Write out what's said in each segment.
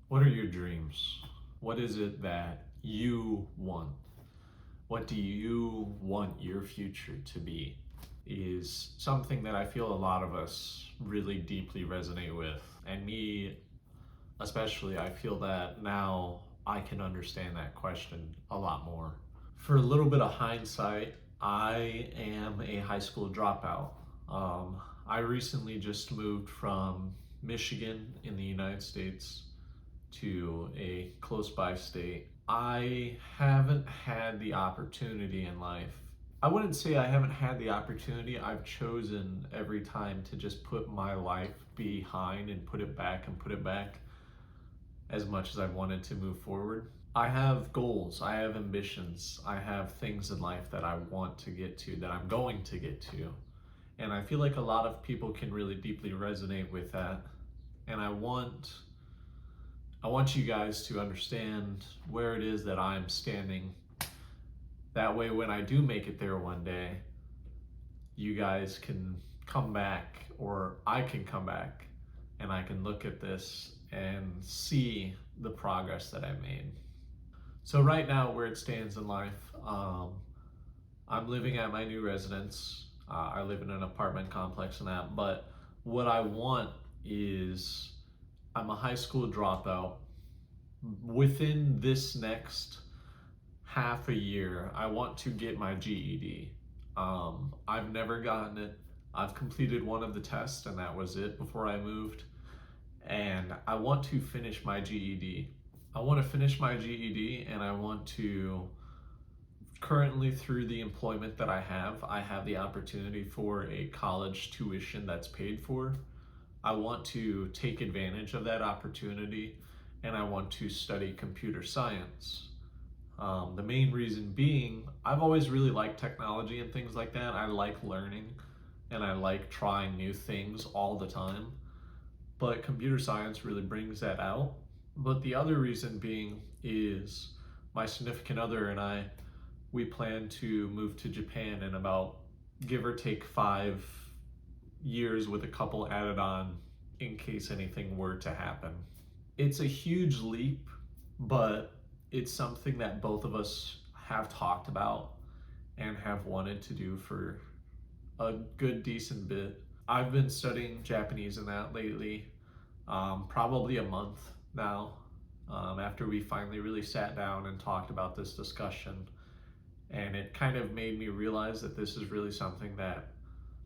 What are your dreams? What is it that you want? What do you want your future to be? Is something that I feel a lot of us really deeply resonate with. And me, especially, I feel that now I can understand that question a lot more. For a little bit of hindsight, I am a high school dropout. I recently just moved from Michigan in the United States to a close by state. I haven't had the opportunity in life. I wouldn't say I haven't had the opportunity. I've chosen every time to just put my life behind and put it back as much as I've wanted to move forward. I have goals, I have ambitions, I have things in life that I want to get to, that I'm going to get to. And I feel like a lot of people can really deeply resonate with that. And I want you guys to understand where it is that I'm standing. That way, when I do make it there one day, you guys can come back, or I can come back, and I can look at this and see the progress that I made. So right now, where it stands in life, I'm living at my new residence. I live in an apartment complex and that, but what I want is, I'm a high school dropout. Within this next half a year, I want to get my GED. I've never gotten it. I've completed one of the tests and that was it before I moved. And I want to finish my GED. I want to finish my GED and I want to, currently through the employment that I have the opportunity for a college tuition that's paid for. I want to take advantage of that opportunity and I want to study computer science. The main reason being, I've always really liked technology and things like that. I like learning and I like trying new things all the time. But computer science really brings that out. But the other reason being is my significant other and I, we plan to move to Japan in about, give or take, 5 years with a couple added on in case anything were to happen. It's a huge leap, but it's something that both of us have talked about and have wanted to do for a good decent bit. I've been studying Japanese in that lately, probably a month now, after we finally really sat down and talked about this discussion. And it kind of made me realize that this is really something that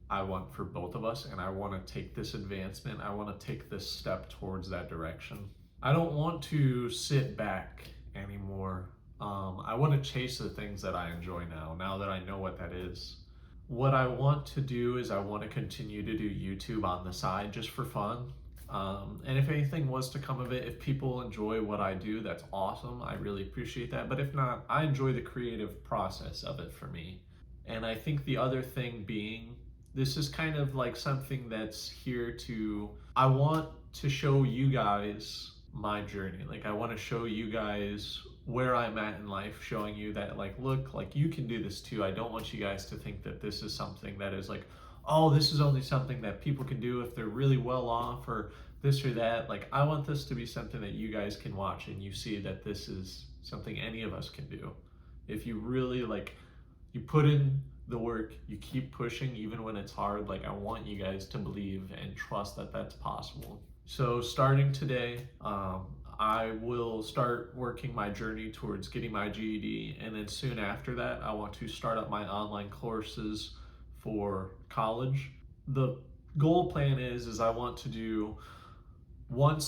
I want for both of us, and I want to take this advancement. I want to take this step towards that direction. I don't want to sit back anymore. I want to chase the things that I enjoy now that I know what that is. What I want to do is I want to continue to do YouTube on the side just for fun. And if anything was to come of it, if people enjoy what I do, that's awesome. I really appreciate that. But if not, I enjoy the creative process of it for me. And I think the other thing being, this is kind of like something that's here to, I want to show you guys my journey. Like, I want to show you guys where I'm at in life, showing you that, like, look, like, you can do this too. I don't want you guys to think that this is something that is like, oh, this is only something that people can do if they're really well off or this or that. Like, I want this to be something that you guys can watch and you see that this is something any of us can do. If you really, like, you put in the work, you keep pushing even when it's hard, like, I want you guys to believe and trust that that's possible. So starting today, I will start working my journey towards getting my GED, and then soon after that, I want to start up my online courses for college. The goal plan is I want to do one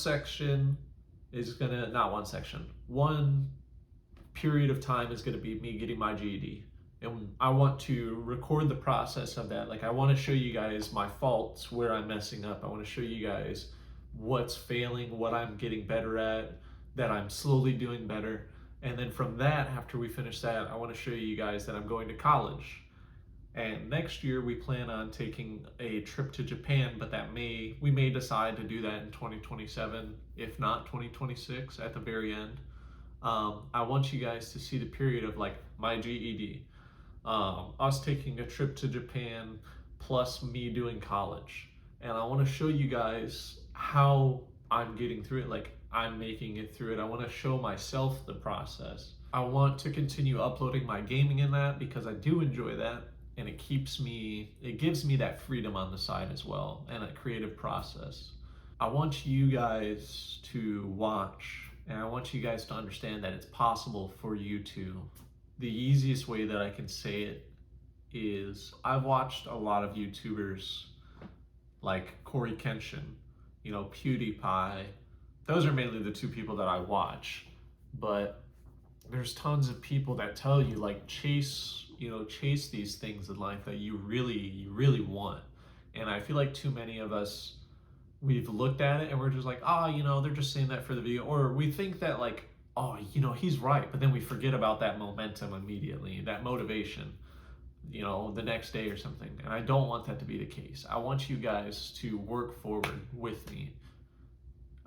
period of time is going to be me getting my GED. And I want to record the process of that. Like, I want to show you guys my faults, where I'm messing up. I want to show you guys what's failing, what I'm getting better at, that I'm slowly doing better. And then from that, after we finish that, I want to show you guys that I'm going to college. And next year we plan on taking a trip to Japan, but we may decide to do that in 2027, if not 2026 at the very end. I want you guys to see the period of, like, my GED, us taking a trip to Japan, plus me doing college. And I want to show you guys how I'm getting through it. Like, I'm making it through it. I want to show myself the process. I want to continue uploading my gaming in that because I do enjoy that, and it gives me that freedom on the side as well, and a creative process. I want you guys to watch, and I want you guys to understand that it's possible for you to. The easiest way that I can say it is I've watched a lot of YouTubers like Corey Kenshin, PewDiePie. Those are mainly the two people that I watch, but there's tons of people that tell you like chase these things in life that you really want. And I feel like too many of us, we've looked at it and we're just like, they're just saying that for the video, or we think that like, he's right, but then we forget about that momentum immediately, that motivation, the next day or something. And I don't want that to be the case. I want you guys to work forward with me.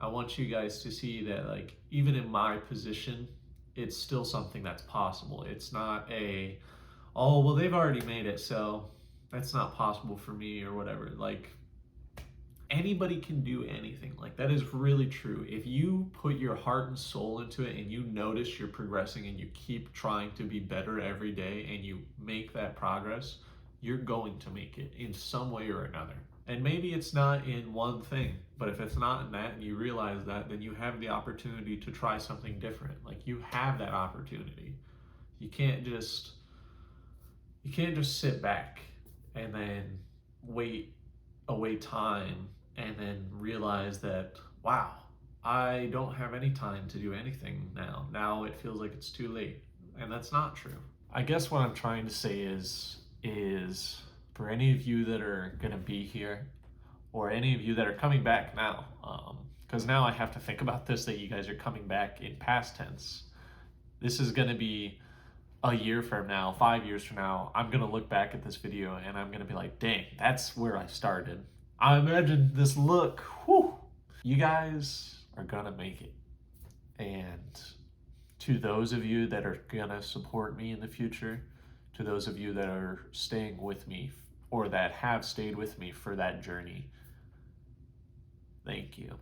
I want you guys to see that, like, even in my position, it's still something that's possible. It's not they've already made it, so that's not possible for me or whatever. Like, anybody can do anything. Like, that is really true. If you put your heart and soul into it and you notice you're progressing and you keep trying to be better every day and you make that progress, you're going to make it in some way or another. And maybe it's not in one thing, but if it's not in that and you realize that, then you have the opportunity to try something different. Like, you have that opportunity. You can't just sit back and then await time and then realize that, wow, I don't have any time to do anything now. Now it feels like it's too late. And that's not true. I guess what I'm trying to say is for any of you that are going to be here, or any of you that are coming back now, because now I have to think about this, that you guys are coming back in past tense. This is going to be a year from now, 5 years from now. I'm going to look back at this video and I'm going to be like, dang, that's where I started. I imagine this look. Whew. You guys are going to make it. And to those of you that are going to support me in the future, to those of you that are staying with me or that have stayed with me for that journey, thank you.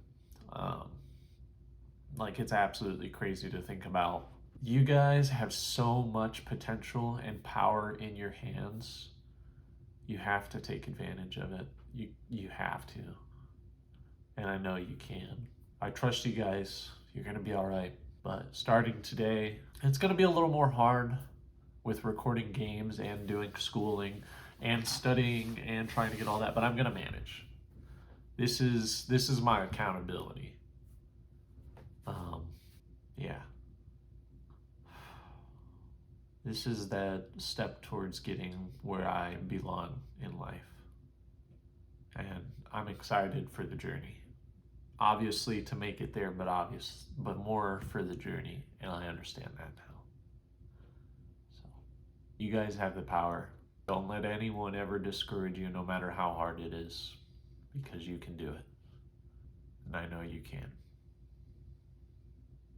Like, it's absolutely crazy to think about. You guys have so much potential and power in your hands. You have to take advantage of it. You have to. And I know you can. I trust you guys. You're going to be all right. But starting today, it's going to be a little more hard with recording games and doing schooling and studying and trying to get all that, but I'm going to manage. This is my accountability. Yeah. This is that step towards getting where I belong in life. And I'm excited for the journey. Obviously to make it there, but more for the journey, and I understand that now. So, you guys have the power. Don't let anyone ever discourage you, no matter how hard it is, because you can do it. And I know you can.